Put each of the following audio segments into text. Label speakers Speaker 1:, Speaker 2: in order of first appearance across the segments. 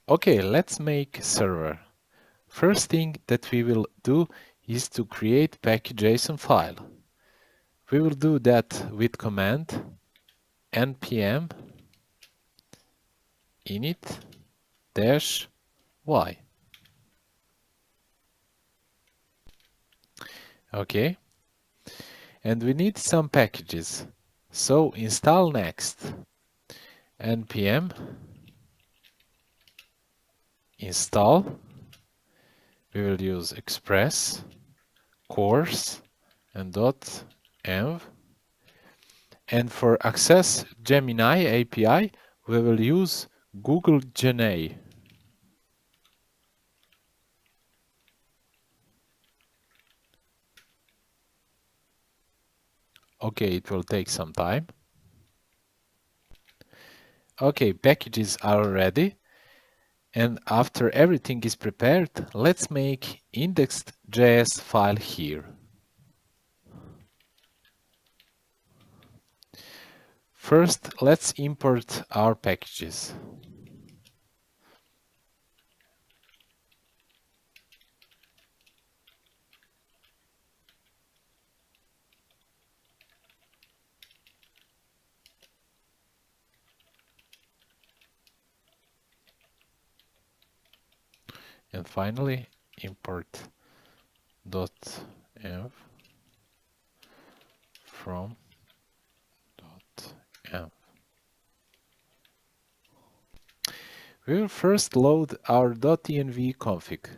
Speaker 1: Okay, let's make server. First thing that we will do is to create package.json file. We will do that with command npm init dash y. Okay, and we need some packages. So install next npm install. We will use express course and .env. And for access Gemini API, we will use Google Gemini. Okay, it will take some time. Okay, packages are ready. And after everything is prepared, let's make indexed.js file here. First, let's import our packages. And finally, import .env from .env. We will first load our .env config.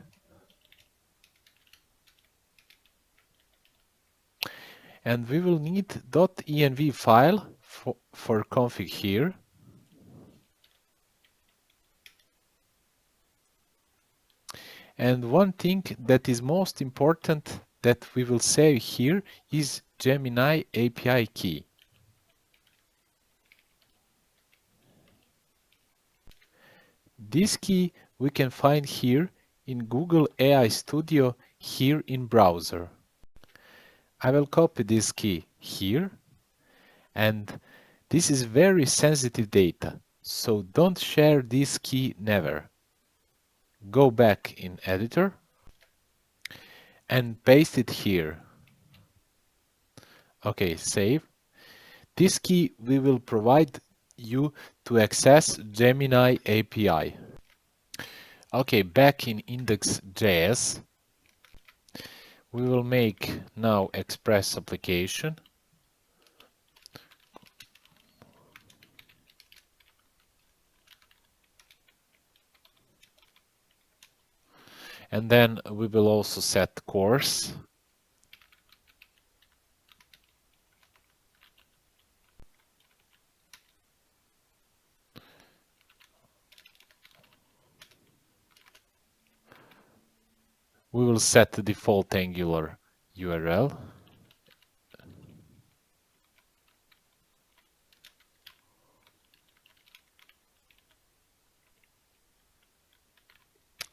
Speaker 1: And we will need .env file for config here. And one thing that is most important that we will save here is Gemini API key. This key we can find here in Google AI Studio here in browser. I will copy this key here, and this is very sensitive data, so don't share this key never. Go back in editor and paste it here. Okay, save. This key we will provide you to access Gemini API. Okay, back in index.js, we will make now express application. And then we will also set course. We will set the default Angular URL.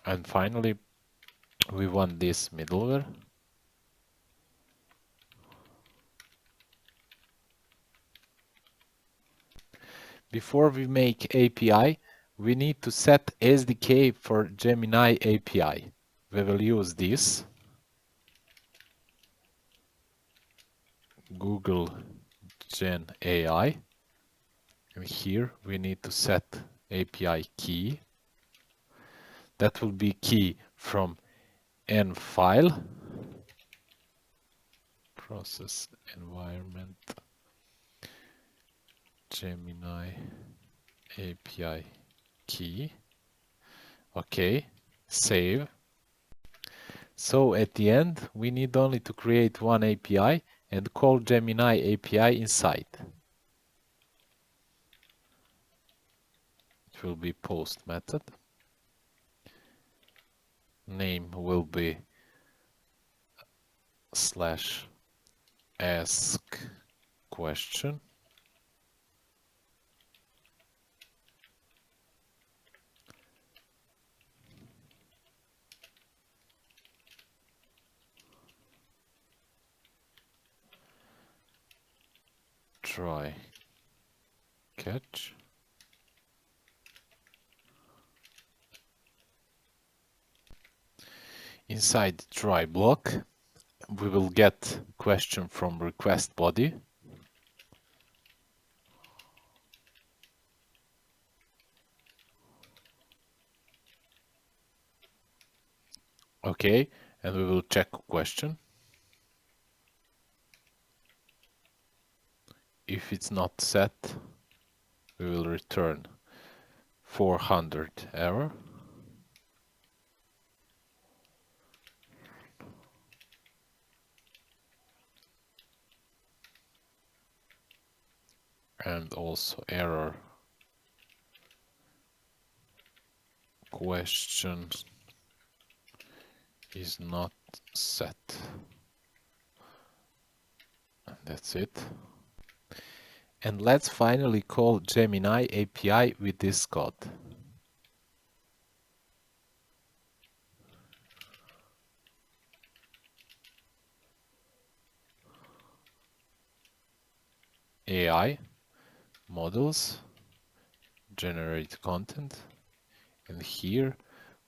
Speaker 1: And finally, we want this middleware. Before we make API, we need to set SDK for Gemini API. We will use this. Google Gen AI. And here we need to set API key. That will be key from n file, process environment, Gemini API key. Okay, save. So at the end, we need only to create one API and call Gemini API inside. It will be post method. Name will be /ask question. Try catch. Inside try block, we will get question from request body. Okay, and we will check question. If it's not set, we will return 400 error. And also error question is not set. And that's it. And let's finally call Gemini API with this code. AI, models, generate content, and here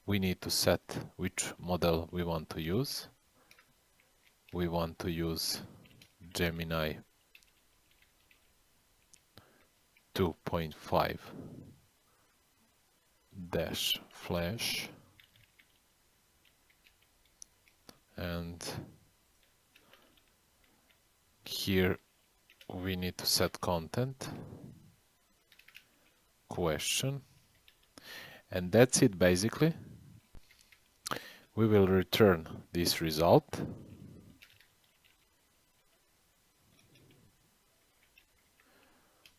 Speaker 1: we need to set which model we want to use. We want to use Gemini 2.5 dash flash, and here we need to set content, question, and that's it basically. We will return this result.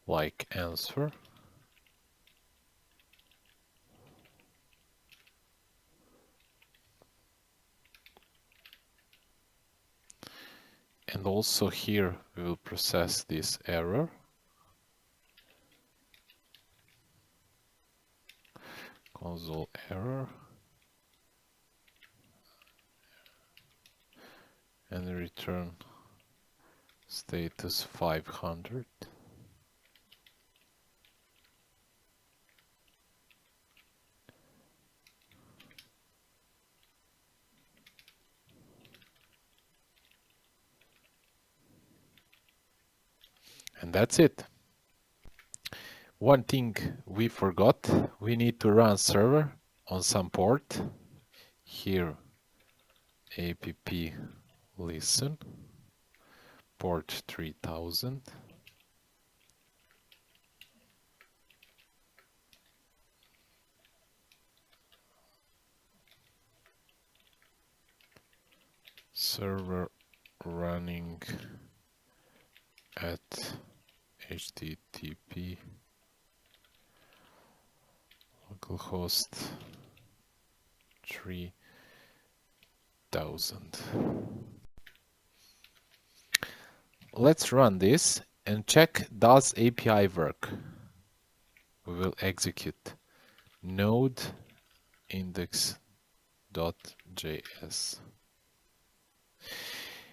Speaker 1: Like answer. And also here we will process this error. Console error. And return status 500. And that's it. One thing we forgot, we need to run server on some port. Here, app listen, port 3000. Server running at HTTP localhost 3000. Let's run this and check does API work. We will execute node index.js.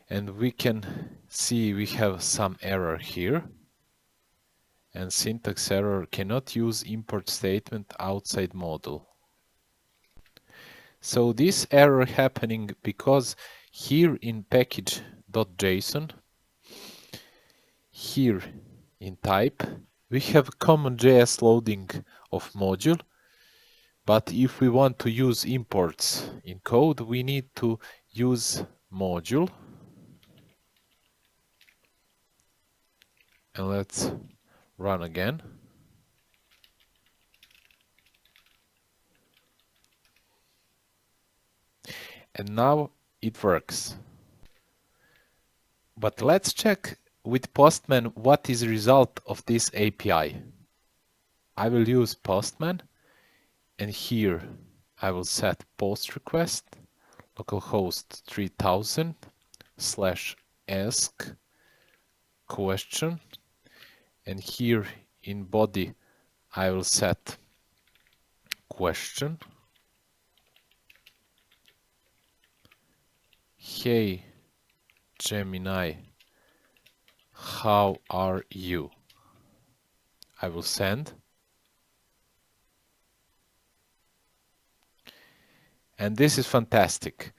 Speaker 1: And we can see we have some error here. And syntax error, cannot use import statement outside model. So this error happening because here in package.json, here in type, we have common JS loading of module. But if we want to use imports in code, we need to use module. And let's run again. And now it works. But let's check with Postman what is the result of this API. I will use Postman, and here I will set post request localhost 3000 / ask question, and here in body I will set question. Hey Gemini, how are you? I will send. And this is fantastic.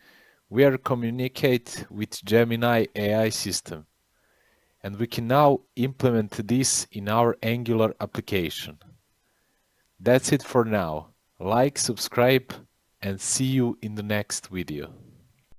Speaker 1: we are communicate with Gemini AI system, and we can now implement this in our Angular application. That's it for now. Like, subscribe, and see you in the next video.